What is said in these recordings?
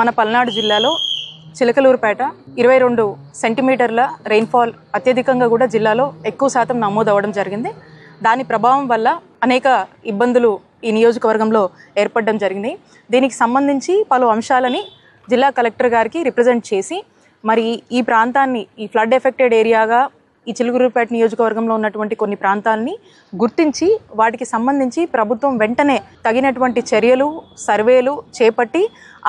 మన పల్నాడు జిల్లాలో చిలకలూరుపేట 22 సెంటీమీటర్ల రెయిన్ఫాల్ అత్యధికంగా కూడా జిల్లాలో ఎక్కువ శాతం నమోదవడం జరిగింది. దాని ప్రభావం వల్ల అనేక ఇబ్బందులు ఈ నియోజకవర్గంలో ఏర్పడడం జరిగింది. దీనికి సంబంధించి పలు అంశాలని జిల్లా కలెక్టర్ గారికి రిప్రజెంట్ చేసి మరి ఈ ప్రాంతాన్ని ఈ ఫ్లడ్ ఎఫెక్టెడ్ ఏరియాగా ఈ చిలకలూరుపేట నియోజకవర్గంలో ఉన్నటువంటి కొన్ని ప్రాంతాలని గుర్తించి వాటికి సంబంధించి ప్రభుత్వం వెంటనే తగినటువంటి చర్యలు సర్వేలు చేపట్టి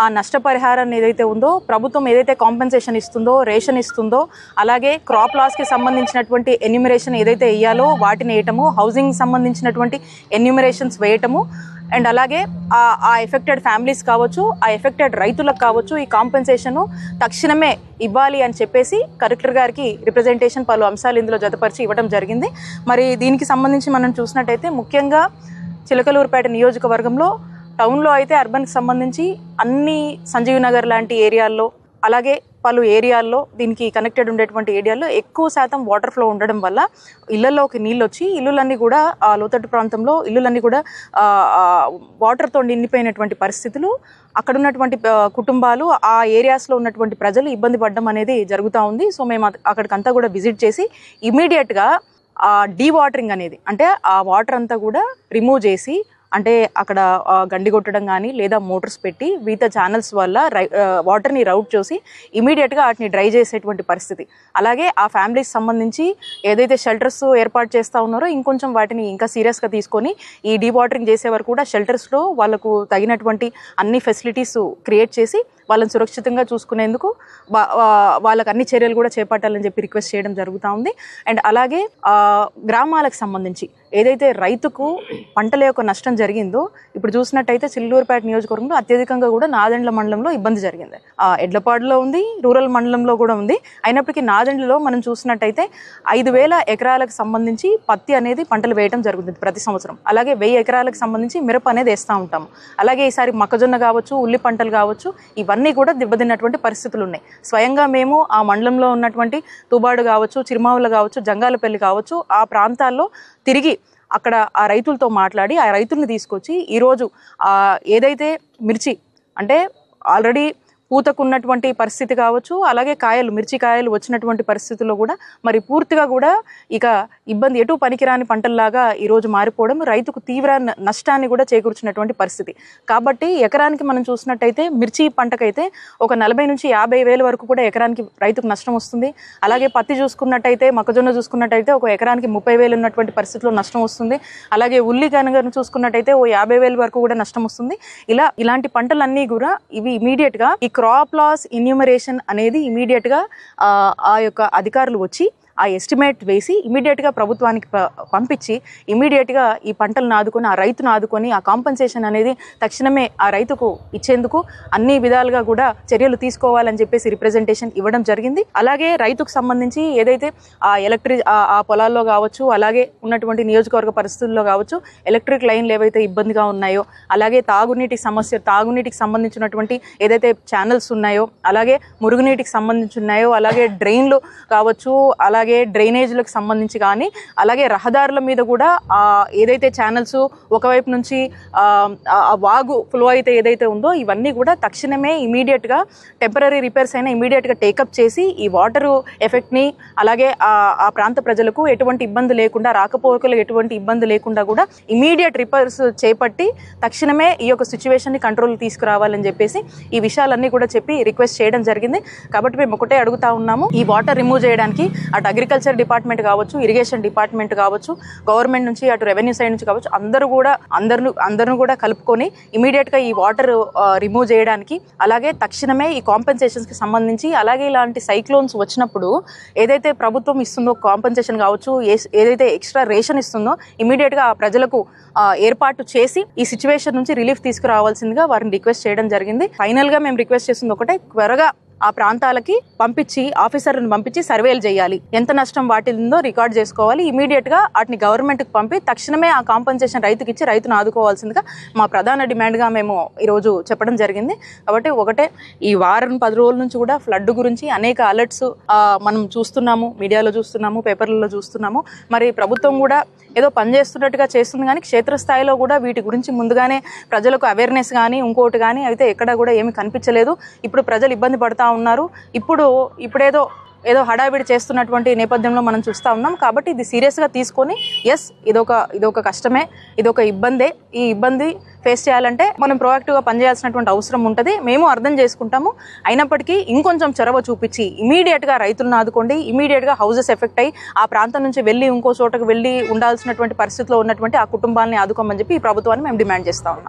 ఆ నష్టపరిహారాన్ని ఏదైతే ఉందో ప్రభుత్వం ఏదైతే కాంపెన్సేషన్ ఇస్తుందో రేషన్ ఇస్తుందో అలాగే క్రాప్ లాస్కి సంబంధించినటువంటి ఎన్యూమరేషన్ ఏదైతే వేయాలో వాటిని వేయటము, హౌసింగ్ సంబంధించినటువంటి ఎన్యూమరేషన్స్ వేయటము అండ్ అలాగే ఆ ఎఫెక్టెడ్ ఫ్యామిలీస్ కావచ్చు, ఆ ఎఫెక్టెడ్ రైతులకు కావచ్చు ఈ కాంపెన్సేషన్ తక్షణమే ఇవ్వాలి అని చెప్పేసి కలెక్టర్ గారికి రిప్రజెంటేషన్ పలు అంశాలు ఇందులో జతపరిచి ఇవ్వడం జరిగింది. మరి దీనికి సంబంధించి మనం చూసినట్టయితే ముఖ్యంగా చిలకలూరుపేట నియోజకవర్గంలో టౌన్లో అయితే అర్బన్కి సంబంధించి అన్ని సంజీవ్ నగర్ లాంటి ఏరియాల్లో అలాగే పలు ఏరియాల్లో దీనికి కనెక్టెడ్ ఉండేటువంటి ఏరియాల్లో ఎక్కువ శాతం వాటర్ ఫ్లో ఉండడం వల్ల ఇళ్లలోకి నీళ్ళు వచ్చి ఇల్లులన్నీ కూడా ఆ లోతట్టు ప్రాంతంలో ఇల్లులన్నీ కూడా వాటర్తో నిండిపోయినటువంటి పరిస్థితులు, అక్కడ ఉన్నటువంటి కుటుంబాలు ఆ ఏరియాస్లో ఉన్నటువంటి ప్రజలు ఇబ్బంది పడడం అనేది జరుగుతూ ఉంది. సో మేము అక్కడికంతా కూడా విజిట్ చేసి ఇమీడియట్గా డీవాటరింగ్ అనేది అంటే ఆ వాటర్ అంతా కూడా రిమూవ్ చేసి అంటే అక్కడ గండి కొట్టడం కానీ లేదా మోటార్స్ పెట్టి వివిధ ఛానల్స్ వల్ల వాటర్ని రౌట్ చేసి ఇమీడియట్గా వాటిని డ్రై చేసేటువంటి పరిస్థితి. అలాగే ఆ ఫ్యామిలీస్ సంబంధించి ఏదైతే షెల్టర్స్ ఏర్పాటు చేస్తూ ఉన్నారో ఇంకొంచెం వాటిని ఇంకా సీరియస్గా తీసుకొని ఈ డీవాటరింగ్ చేసేవారు కూడా షెల్టర్స్లో వాళ్ళకు తగినటువంటి అన్ని ఫెసిలిటీస్ క్రియేట్ చేసి వాళ్ళని సురక్షితంగా చూసుకునేందుకు వాళ్ళకి అన్ని చర్యలు కూడా చేపట్టాలని చెప్పి రిక్వెస్ట్ చేయడం జరుగుతూ ఉంది. అండ్ అలాగే గ్రామాలకు సంబంధించి ఏదైతే రైతుకు పంటల యొక్క నష్టం జరిగిందో ఇప్పుడు చూసినట్టయితే చిల్లూరుపేట నియోజకవర్గంలో అత్యధికంగా కూడా నాదెండ్ల మండలంలో ఇబ్బంది జరిగింది. ఎడ్లపాడులో ఉంది, రూరల్ మండలంలో కూడా ఉంది. అయినప్పటికీ నాదెండ్లలో మనం చూసినట్టయితే 5,000 ఎకరాలకు సంబంధించి పత్తి అనేది పంటలు వేయడం జరుగుతుంది ప్రతి సంవత్సరం. అలాగే 1000 ఎకరాలకు సంబంధించి మిరప అనేది వేస్తూ ఉంటాము. అలాగే ఈసారి మొక్కజొన్న కావచ్చు, ఉల్లి పంటలు కావచ్చు, ఇవన్నీ కూడా దెబ్బతిన్నటువంటి పరిస్థితులు ఉన్నాయి. స్వయంగా మేము ఆ మండలంలో ఉన్నటువంటి తుబాడు కావచ్చు, చిరుమావులు కావచ్చు, జంగాలపల్లి కావచ్చు ఆ ప్రాంతాల్లో తిరిగి అక్కడ ఆ రైతులతో మాట్లాడి ఆ రైతుల్ని తీసుకొచ్చి ఈరోజు ఏదైతే మిర్చి అంటే ఆల్రెడీ పూతకున్నటువంటి పరిస్థితి కావచ్చు, అలాగే మిర్చి కాయలు వచ్చినటువంటి పరిస్థితుల్లో కూడా మరి పూర్తిగా కూడా ఇక ఇబ్బంది ఎటు పనికిరాని పంటల్లాగా ఈరోజు మారిపోవడం రైతుకు తీవ్ర నష్టాన్ని కూడా చేకూర్చినటువంటి పరిస్థితి. కాబట్టి ఎకరానికి మనం చూసినట్టయితే మిర్చి పంటకైతే ఒక 40,000 నుంచి 50,000 వరకు కూడా ఎకరానికి రైతుకు నష్టం వస్తుంది. అలాగే పత్తి చూసుకున్నట్టయితే, మొక్కజొన్న చూసుకున్నట్టయితే ఒక ఎకరానికి 30,000 ఉన్నటువంటి పరిస్థితిలో నష్టం వస్తుంది. అలాగే ఉల్లి కనుక చూసుకున్నట్టయితే ఓ 50,000 వరకు కూడా నష్టం వస్తుంది. ఇలాంటి పంటలన్నీ కూడా ఇవి ఇమీడియట్గా ఈ క్రాప్ లాస్ ఎన్యూమరేషన్ అనేది ఇమీడియట్గా ఆ యొక్క అధికారులు వచ్చి ఆ ఎస్టిమేట్ వేసి ఇమీడియట్గా ప్రభుత్వానికి పంపించి ఇమీడియట్గా ఈ పంటలను ఆదుకొని ఆ రైతును ఆదుకొని ఆ కాంపెన్సేషన్ అనేది తక్షణమే ఆ రైతుకు ఇచ్చేందుకు అన్ని విధాలుగా కూడా చర్యలు తీసుకోవాలని చెప్పేసి రిప్రజెంటేషన్ ఇవ్వడం జరిగింది. అలాగే రైతుకు సంబంధించి ఏదైతే ఆ పొలాల్లో కావచ్చు, అలాగే ఉన్నటువంటి నియోజకవర్గ పరిస్థితుల్లో కావచ్చు ఎలక్ట్రిక్ లైన్లు ఏవైతే ఇబ్బందిగా ఉన్నాయో, అలాగే తాగునీటికి సంబంధించినటువంటి ఏదైతే ఛానల్స్ ఉన్నాయో, అలాగే మురుగునీటికి సంబంధించి ఉన్నాయో, అలాగే డ్రైన్లు కావచ్చు, అలాగే డ్రైనేజీలకు సంబంధించి కానీ, అలాగే రహదారుల మీద కూడా ఏదైతే ఛానల్స్ ఒకవైపు నుంచి వాగు ఫ్లో అయితే ఏదైతే ఉందో ఇవన్నీ కూడా తక్షణమే ఇమీడియట్గా టెంపరీ రిపేర్స్ అయినా ఇమీడియట్గా టేకప్ చేసి ఈ వాటరు ఎఫెక్ట్ని అలాగే ఆ ప్రాంత ప్రజలకు ఎటువంటి ఇబ్బంది లేకుండా, రాకపోకలు ఎటువంటి ఇబ్బంది లేకుండా కూడా ఇమీడియట్ రిపేర్స్ చేపట్టి తక్షణమే ఈ యొక్క సిచ్యువేషన్ని కంట్రోల్ తీసుకురావాలని చెప్పేసి ఈ విషయాలన్నీ కూడా చెప్పి రిక్వెస్ట్ చేయడం జరిగింది. కాబట్టి మేము ఒకటే అడుగుతా ఉన్నాము, ఈ వాటర్ రిమూవ్ చేయడానికి అటు అగ్రికల్చర్ డిపార్ట్మెంట్ కావచ్చు, ఇరిగేషన్ డిపార్ట్మెంట్ కావచ్చు, గవర్నమెంట్ నుంచి అటు రెవెన్యూ సైడ్ నుంచి కావచ్చు అందరూ కూడా కలుపుకొని ఇమీడియట్గా ఈ వాటర్ రిమూవ్ చేయడానికి, అలాగే తక్షణమే ఈ కాంపెన్సేషన్స్కి సంబంధించి, అలాగే ఇలాంటి సైక్లోన్స్ వచ్చినప్పుడు ఏదైతే ప్రభుత్వం ఇస్తుందో కాంపెన్సేషన్ కావచ్చు, ఏదైతే ఎక్స్ట్రా రేషన్ ఇస్తుందో ఇమీడియట్గా ఆ ప్రజలకు ఏర్పాటు చేసి ఈ సిచ్యువేషన్ నుంచి రిలీఫ్ తీసుకురావాల్సిందిగా వారిని రిక్వెస్ట్ చేయడం జరిగింది. ఫైనల్గా మేము రిక్వెస్ట్ చేస్తుంది ఒకటే, త్వరగా ఆ ప్రాంతాలకి పంపించి ఆఫీసర్ని పంపించి సర్వేలు చేయాలి, ఎంత నష్టం వాటిల్లిందో రికార్డ్ చేసుకోవాలి, ఇమీడియట్గా వాటిని గవర్నమెంట్కి పంపి తక్షణమే ఆ కాంపన్సేషన్ రైతుకి ఇచ్చి రైతును ఆదుకోవాల్సిందిగా మా ప్రధాన డిమాండ్గా మేము ఈరోజు చెప్పడం జరిగింది. కాబట్టి ఒకటే, ఈ వారం 10 రోజుల నుంచి కూడా ఫ్లడ్ గురించి అనేక అలర్ట్స్ మనం చూస్తున్నాము, మీడియాలో చూస్తున్నాము, పేపర్లలో చూస్తున్నాము. మరి ప్రభుత్వం కూడా ఏదో పనిచేస్తున్నట్టుగా చేస్తుంది, కానీ క్షేత్రస్థాయిలో కూడా వీటి గురించి ముందుగానే ప్రజలకు అవేర్నెస్ కానీ ఇంకోటి కానీ అయితే ఎక్కడ కూడా ఏమీ కనిపించలేదు. ఇప్పుడు ప్రజలు ఇబ్బంది పడుతూ ఉన్నారు. ఇప్పుడేదో హడావిడి చేస్తున్నటువంటి నేపథ్యంలో మనం చూస్తూ ఉన్నాం. కాబట్టి ఇది సీరియస్గా తీసుకొని ఎస్ ఇదొక కష్టమే, ఇదొక ఇబ్బందే. ఈ ఇబ్బంది ఫేస్ చేయాలంటే మనం ప్రొయాక్టివ్గా పనిచేయాల్సినటువంటి అవసరం ఉంటుంది. మేము అర్థం చేసుకుంటాము. అయినప్పటికీ ఇంకొంచెం చొరవ చూపించి ఇమీడియట్గా రైతులను ఆదుకోండి, ఇమీడియట్గా హౌసెస్ ఎఫెక్ట్ అయ్యి ఆ ప్రాంతం నుంచి వెళ్ళి ఇంకో చోటకు వెళ్ళి ఉండాల్సినటువంటి పరిస్థితిలో ఉన్నటువంటి ఆ కుటుంబాలని ఆదుకోమని చెప్పి ఈ ప్రభుత్వాన్ని మేము డిమాండ్ చేస్తూ ఉన్నాం.